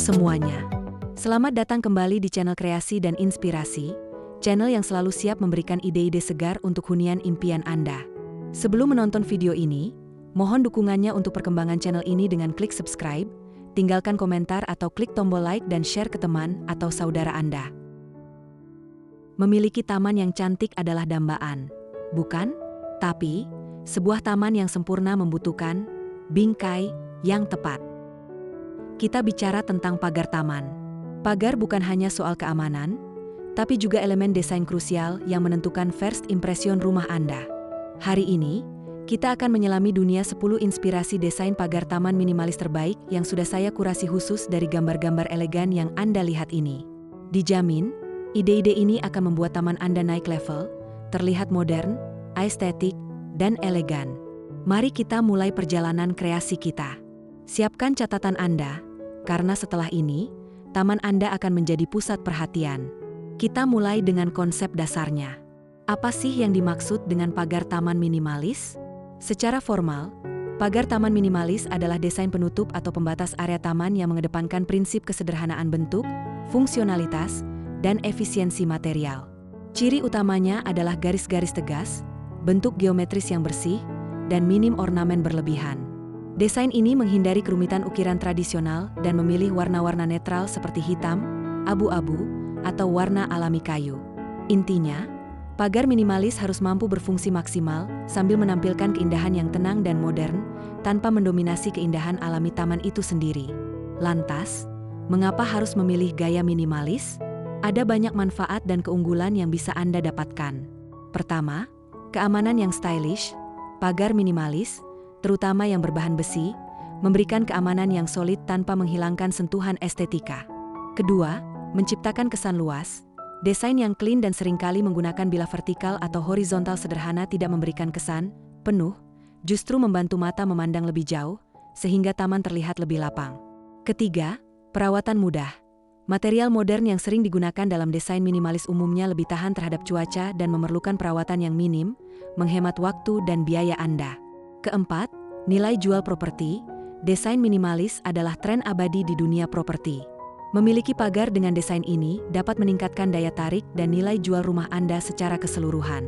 semuanya. Selamat datang kembali di channel Kreasi dan Inspirasi, channel yang selalu siap memberikan ide-ide segar untuk hunian impian Anda. Sebelum menonton video ini, mohon dukungannya untuk perkembangan channel ini dengan klik subscribe, tinggalkan komentar atau klik tombol like dan share ke teman atau saudara Anda. Memiliki taman yang cantik adalah dambaan, bukan? Tapi, sebuah taman yang sempurna membutuhkan bingkai yang tepat. Kita bicara tentang pagar taman. Pagar bukan hanya soal keamanan, tapi juga elemen desain krusial yang menentukan first impression rumah Anda. Hari ini, kita akan menyelami dunia 10 inspirasi desain pagar taman minimalis terbaik yang sudah saya kurasi khusus dari gambar-gambar elegan yang Anda lihat ini. Dijamin, ide-ide ini akan membuat taman Anda naik level, terlihat modern, estetik, dan elegan. Mari kita mulai perjalanan kreasi kita. Siapkan catatan Anda, karena setelah ini, taman Anda akan menjadi pusat perhatian. Kita mulai dengan konsep dasarnya. Apa sih yang dimaksud dengan pagar taman minimalis? Secara formal, pagar taman minimalis adalah desain penutup atau pembatas area taman yang mengedepankan prinsip kesederhanaan bentuk, fungsionalitas, dan efisiensi material. Ciri utamanya adalah garis-garis tegas, bentuk geometris yang bersih, dan minim ornamen berlebihan. Desain ini menghindari kerumitan ukiran tradisional dan memilih warna-warna netral seperti hitam, abu-abu, atau warna alami kayu. Intinya, pagar minimalis harus mampu berfungsi maksimal sambil menampilkan keindahan yang tenang dan modern tanpa mendominasi keindahan alami taman itu sendiri. Lantas, mengapa harus memilih gaya minimalis? Ada banyak manfaat dan keunggulan yang bisa Anda dapatkan. Pertama, keamanan yang stylish. Pagar minimalis, terutama yang berbahan besi, memberikan keamanan yang solid tanpa menghilangkan sentuhan estetika. Kedua, menciptakan kesan luas. Desain yang clean dan seringkali menggunakan bilah vertikal atau horizontal sederhana tidak memberikan kesan penuh, justru membantu mata memandang lebih jauh, sehingga taman terlihat lebih lapang. Ketiga, perawatan mudah. Material modern yang sering digunakan dalam desain minimalis umumnya lebih tahan terhadap cuaca dan memerlukan perawatan yang minim, menghemat waktu dan biaya Anda. Keempat, nilai jual properti. Desain minimalis adalah tren abadi di dunia properti. Memiliki pagar dengan desain ini dapat meningkatkan daya tarik dan nilai jual rumah Anda secara keseluruhan.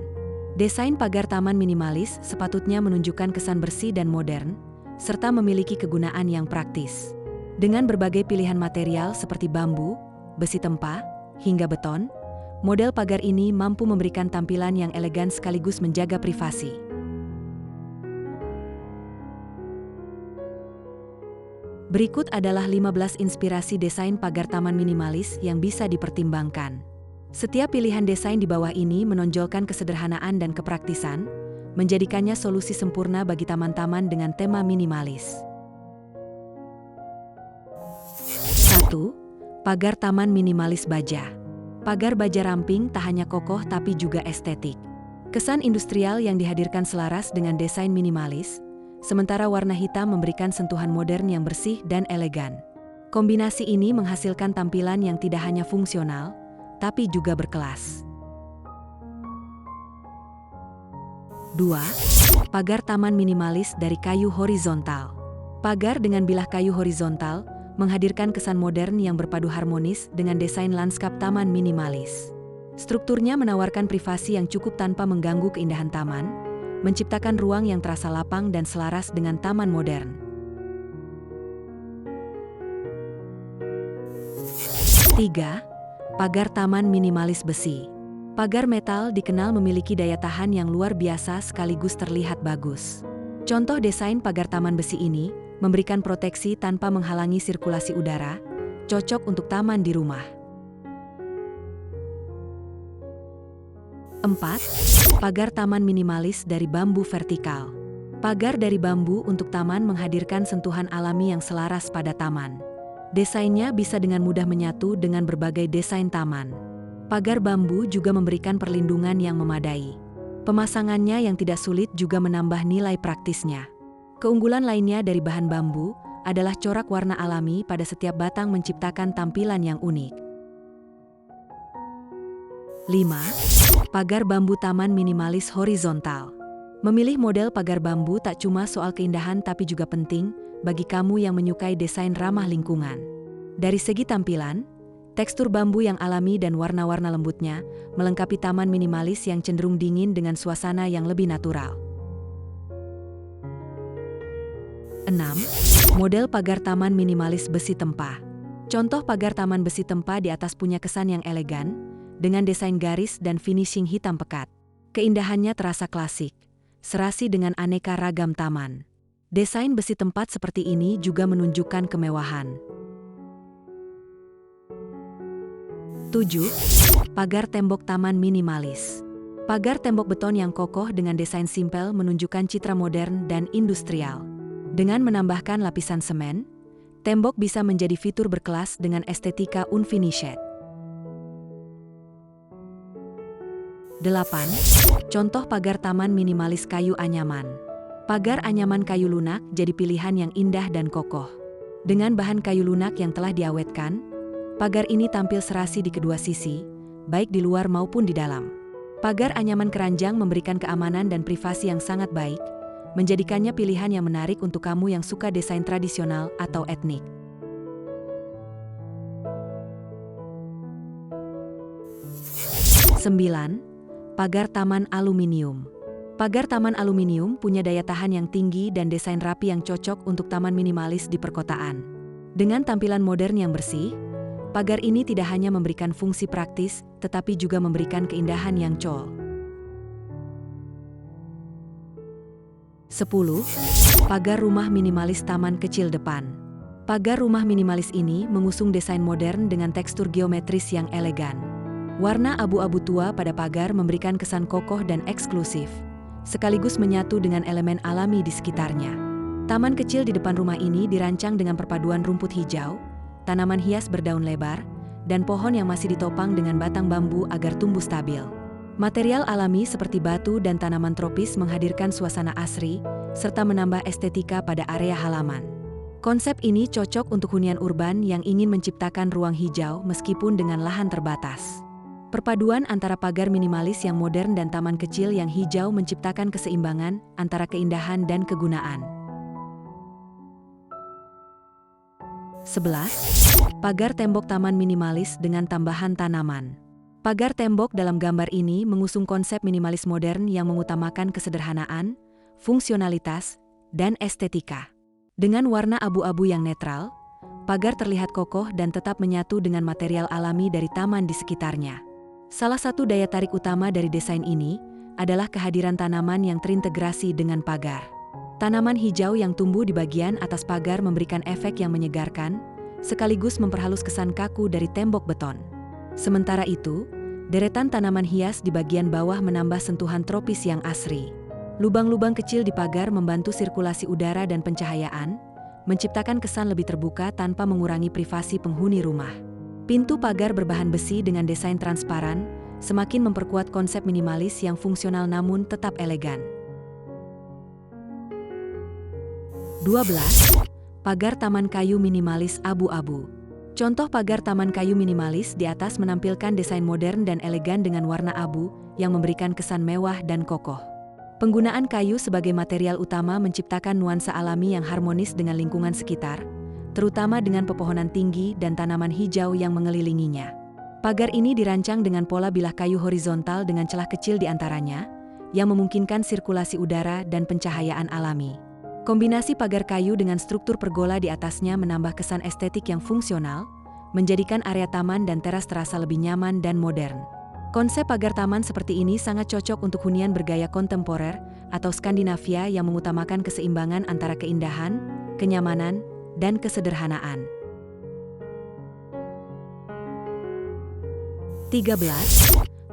Desain pagar taman minimalis sepatutnya menunjukkan kesan bersih dan modern, serta memiliki kegunaan yang praktis. Dengan berbagai pilihan material seperti bambu, besi tempa, hingga beton, model pagar ini mampu memberikan tampilan yang elegan sekaligus menjaga privasi. Berikut adalah 15 inspirasi desain pagar taman minimalis yang bisa dipertimbangkan. Setiap pilihan desain di bawah ini menonjolkan kesederhanaan dan kepraktisan, menjadikannya solusi sempurna bagi taman-taman dengan tema minimalis. 1. Pagar taman minimalis baja. Pagar baja ramping tak hanya kokoh tapi juga estetik. Kesan industrial yang dihadirkan selaras dengan desain minimalis, sementara warna hitam memberikan sentuhan modern yang bersih dan elegan. Kombinasi ini menghasilkan tampilan yang tidak hanya fungsional, tapi juga berkelas. 2. Pagar taman minimalis dari kayu horizontal. Pagar dengan bilah kayu horizontal menghadirkan kesan modern yang berpadu harmonis dengan desain lanskap taman minimalis. Strukturnya menawarkan privasi yang cukup tanpa mengganggu keindahan taman, menciptakan ruang yang terasa lapang dan selaras dengan taman modern. 3. Pagar taman minimalis besi. Pagar metal dikenal memiliki daya tahan yang luar biasa sekaligus terlihat bagus. Contoh desain pagar taman besi ini memberikan proteksi tanpa menghalangi sirkulasi udara, cocok untuk taman di rumah. 4. Pagar taman minimalis dari bambu vertikal. Pagar dari bambu untuk taman menghadirkan sentuhan alami yang selaras pada taman. Desainnya bisa dengan mudah menyatu dengan berbagai desain taman. Pagar bambu juga memberikan perlindungan yang memadai. Pemasangannya yang tidak sulit juga menambah nilai praktisnya. Keunggulan lainnya dari bahan bambu adalah corak warna alami pada setiap batang menciptakan tampilan yang unik. 5. Pagar bambu taman minimalis horizontal. Memilih model pagar bambu tak cuma soal keindahan tapi juga penting bagi kamu yang menyukai desain ramah lingkungan. Dari segi tampilan, tekstur bambu yang alami dan warna-warna lembutnya melengkapi taman minimalis yang cenderung dingin dengan suasana yang lebih natural. 6. Model pagar taman minimalis besi tempah. Contoh pagar taman besi tempah di atas punya kesan yang elegan, dengan desain garis dan finishing hitam pekat. Keindahannya terasa klasik, serasi dengan aneka ragam taman. Desain besi tempat seperti ini juga menunjukkan kemewahan. 7. Pagar tembok taman minimalis. Pagar tembok beton yang kokoh dengan desain simpel menunjukkan citra modern dan industrial. Dengan menambahkan lapisan semen, tembok bisa menjadi fitur berkelas dengan estetika unfinished. 8. Contoh pagar taman minimalis kayu anyaman. Pagar anyaman kayu lunak jadi pilihan yang indah dan kokoh. Dengan bahan kayu lunak yang telah diawetkan, pagar ini tampil serasi di kedua sisi, baik di luar maupun di dalam. Pagar anyaman keranjang memberikan keamanan dan privasi yang sangat baik, menjadikannya pilihan yang menarik untuk kamu yang suka desain tradisional atau etnik. 9. Pagar taman aluminium. Pagar taman aluminium punya daya tahan yang tinggi dan desain rapi yang cocok untuk taman minimalis di perkotaan. Dengan tampilan modern yang bersih, pagar ini tidak hanya memberikan fungsi praktis, tetapi juga memberikan keindahan yang cool. 10. Pagar rumah minimalis taman kecil depan. Pagar rumah minimalis ini mengusung desain modern dengan tekstur geometris yang elegan. Warna abu-abu tua pada pagar memberikan kesan kokoh dan eksklusif, sekaligus menyatu dengan elemen alami di sekitarnya. Taman kecil di depan rumah ini dirancang dengan perpaduan rumput hijau, tanaman hias berdaun lebar, dan pohon yang masih ditopang dengan batang bambu agar tumbuh stabil. Material alami seperti batu dan tanaman tropis menghadirkan suasana asri, serta menambah estetika pada area halaman. Konsep ini cocok untuk hunian urban yang ingin menciptakan ruang hijau meskipun dengan lahan terbatas. Perpaduan antara pagar minimalis yang modern dan taman kecil yang hijau menciptakan keseimbangan antara keindahan dan kegunaan. 11. Pagar tembok taman minimalis dengan tambahan tanaman. Pagar tembok dalam gambar ini mengusung konsep minimalis modern yang mengutamakan kesederhanaan, fungsionalitas, dan estetika. Dengan warna abu-abu yang netral, pagar terlihat kokoh dan tetap menyatu dengan material alami dari taman di sekitarnya. Salah satu daya tarik utama dari desain ini adalah kehadiran tanaman yang terintegrasi dengan pagar. Tanaman hijau yang tumbuh di bagian atas pagar memberikan efek yang menyegarkan, sekaligus memperhalus kesan kaku dari tembok beton. Sementara itu, deretan tanaman hias di bagian bawah menambah sentuhan tropis yang asri. Lubang-lubang kecil di pagar membantu sirkulasi udara dan pencahayaan, menciptakan kesan lebih terbuka tanpa mengurangi privasi penghuni rumah. Pintu pagar berbahan besi dengan desain transparan, semakin memperkuat konsep minimalis yang fungsional namun tetap elegan. 12. Pagar taman kayu minimalis abu-abu. Contoh pagar taman kayu minimalis di atas menampilkan desain modern dan elegan dengan warna abu yang memberikan kesan mewah dan kokoh. Penggunaan kayu sebagai material utama menciptakan nuansa alami yang harmonis dengan lingkungan sekitar, terutama dengan pepohonan tinggi dan tanaman hijau yang mengelilinginya. Pagar ini dirancang dengan pola bilah kayu horizontal dengan celah kecil di antaranya, yang memungkinkan sirkulasi udara dan pencahayaan alami. Kombinasi pagar kayu dengan struktur pergola di atasnya menambah kesan estetik yang fungsional, menjadikan area taman dan teras terasa lebih nyaman dan modern. Konsep pagar taman seperti ini sangat cocok untuk hunian bergaya kontemporer atau Skandinavia yang mengutamakan keseimbangan antara keindahan, kenyamanan, dan kesederhanaan. 13.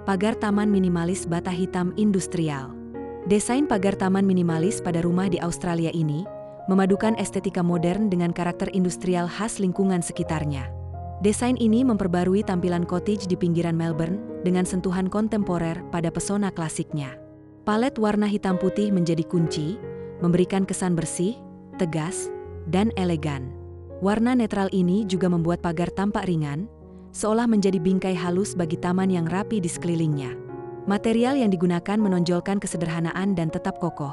Pagar taman minimalis bata hitam industrial. Desain pagar taman minimalis pada rumah di Australia ini memadukan estetika modern dengan karakter industrial khas lingkungan sekitarnya. Desain ini memperbarui tampilan cottage di pinggiran Melbourne dengan sentuhan kontemporer pada pesona klasiknya. Palet warna hitam putih menjadi kunci, memberikan kesan bersih, tegas, dan elegan. Warna netral ini juga membuat pagar tampak ringan, seolah menjadi bingkai halus bagi taman yang rapi di sekelilingnya. Material yang digunakan menonjolkan kesederhanaan dan tetap kokoh,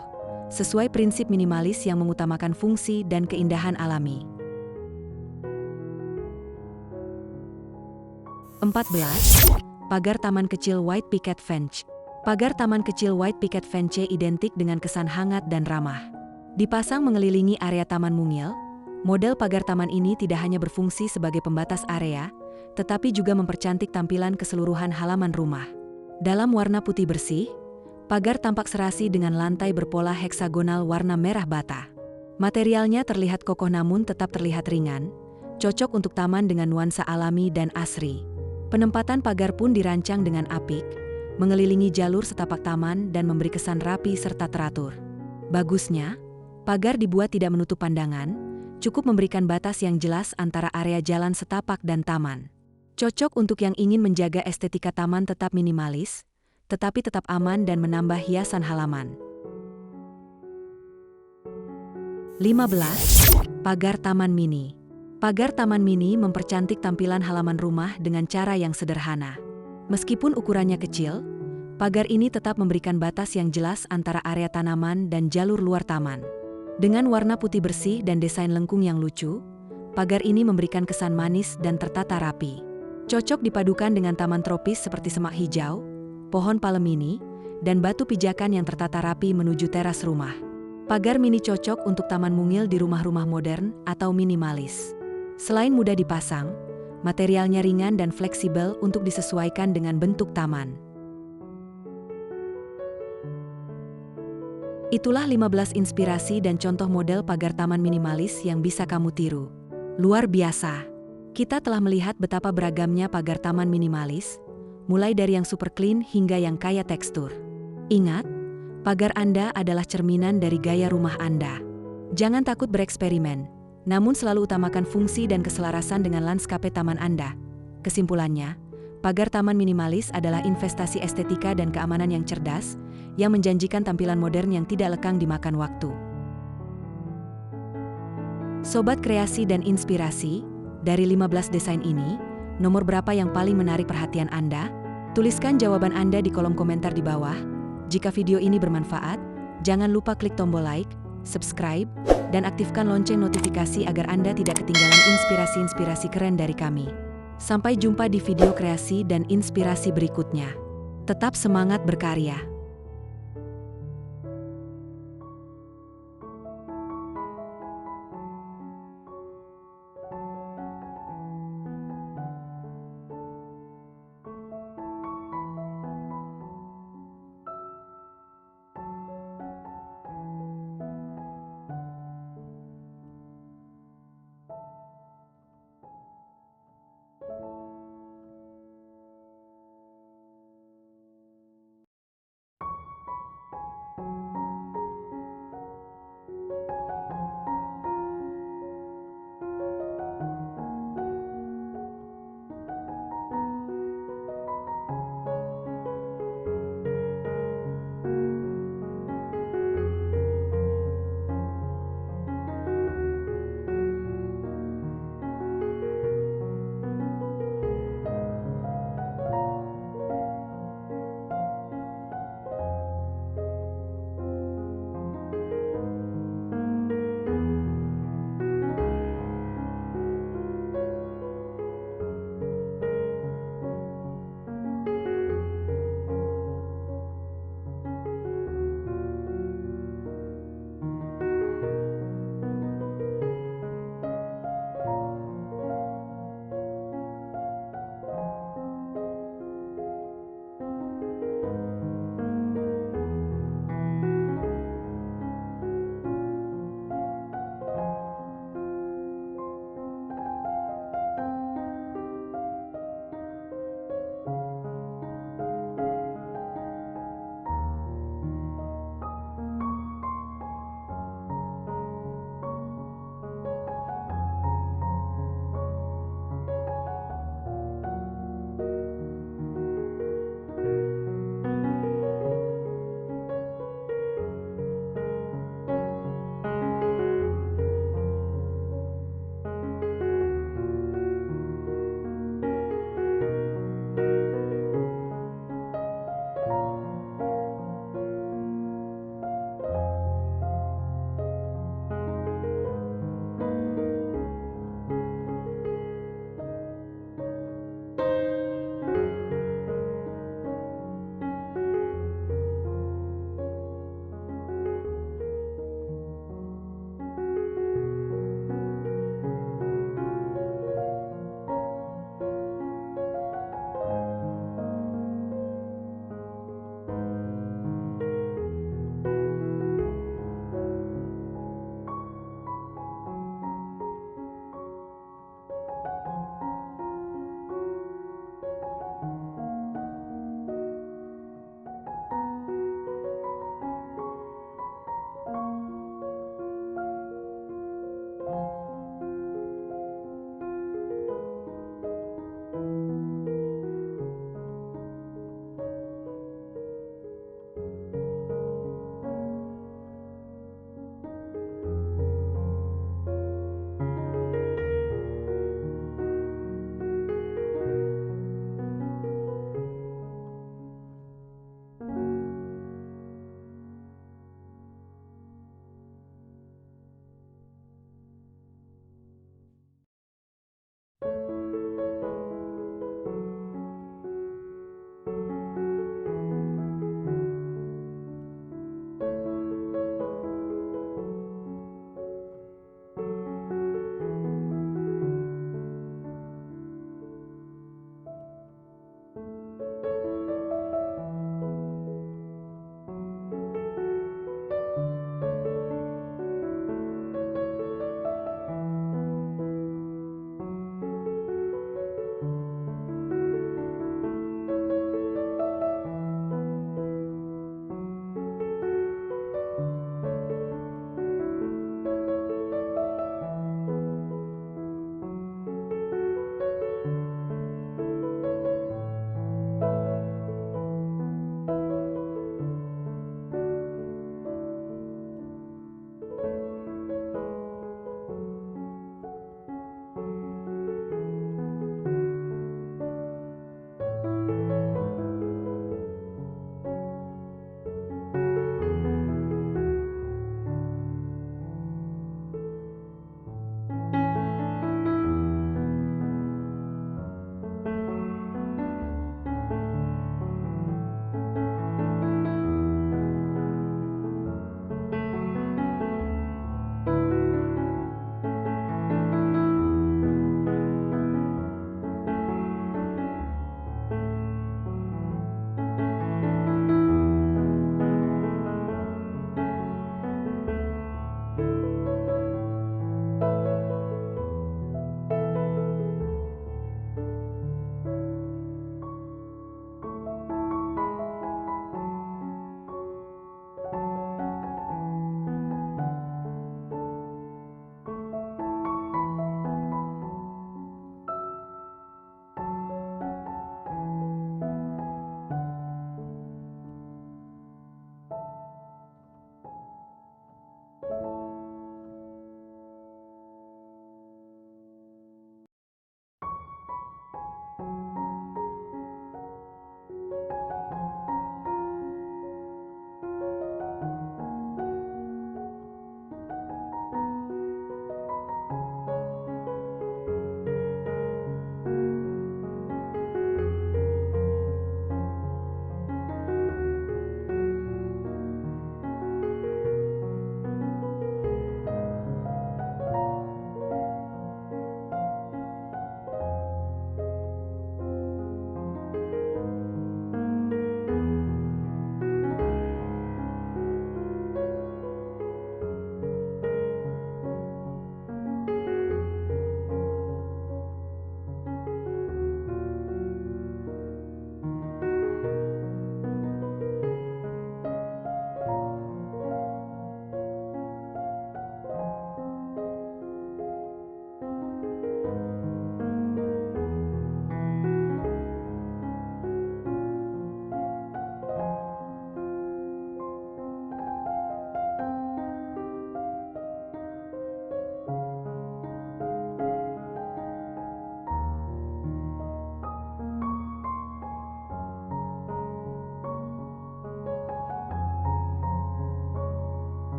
sesuai prinsip minimalis yang mengutamakan fungsi dan keindahan alami. 14. Pagar taman kecil White Picket Fence. Pagar taman kecil White Picket Fence identik dengan kesan hangat dan ramah. Dipasang mengelilingi area Taman Mungil, model pagar taman ini tidak hanya berfungsi sebagai pembatas area, tetapi juga mempercantik tampilan keseluruhan halaman rumah. Dalam warna putih bersih, pagar tampak serasi dengan lantai berpola heksagonal warna merah bata. Materialnya terlihat kokoh namun tetap terlihat ringan, cocok untuk taman dengan nuansa alami dan asri. Penempatan pagar pun dirancang dengan apik, mengelilingi jalur setapak taman dan memberi kesan rapi serta teratur. Bagusnya, pagar dibuat tidak menutup pandangan, cukup memberikan batas yang jelas antara area jalan setapak dan taman. Cocok untuk yang ingin menjaga estetika taman tetap minimalis, tetapi tetap aman dan menambah hiasan halaman. 15. Pagar taman mini. Pagar taman mini mempercantik tampilan halaman rumah dengan cara yang sederhana. Meskipun ukurannya kecil, pagar ini tetap memberikan batas yang jelas antara area tanaman dan jalur luar taman. Dengan warna putih bersih dan desain lengkung yang lucu, pagar ini memberikan kesan manis dan tertata rapi. Cocok dipadukan dengan taman tropis seperti semak hijau, pohon palem mini, dan batu pijakan yang tertata rapi menuju teras rumah. Pagar mini cocok untuk taman mungil di rumah-rumah modern atau minimalis. Selain mudah dipasang, materialnya ringan dan fleksibel untuk disesuaikan dengan bentuk taman. Itulah 15 inspirasi dan contoh model pagar taman minimalis yang bisa kamu tiru. Luar biasa! Kita telah melihat betapa beragamnya pagar taman minimalis, mulai dari yang super clean hingga yang kaya tekstur. Ingat, pagar Anda adalah cerminan dari gaya rumah Anda. Jangan takut bereksperimen, namun selalu utamakan fungsi dan keselarasan dengan lanskape taman Anda. Kesimpulannya, pagar taman minimalis adalah investasi estetika dan keamanan yang cerdas, yang menjanjikan tampilan modern yang tidak lekang dimakan waktu. Sobat kreasi dan inspirasi, dari 15 desain ini, nomor berapa yang paling menarik perhatian Anda? Tuliskan jawaban Anda di kolom komentar di bawah. Jika video ini bermanfaat, jangan lupa klik tombol like, subscribe, dan aktifkan lonceng notifikasi agar Anda tidak ketinggalan inspirasi-inspirasi keren dari kami. Sampai jumpa di video kreasi dan inspirasi berikutnya. Tetap semangat berkarya.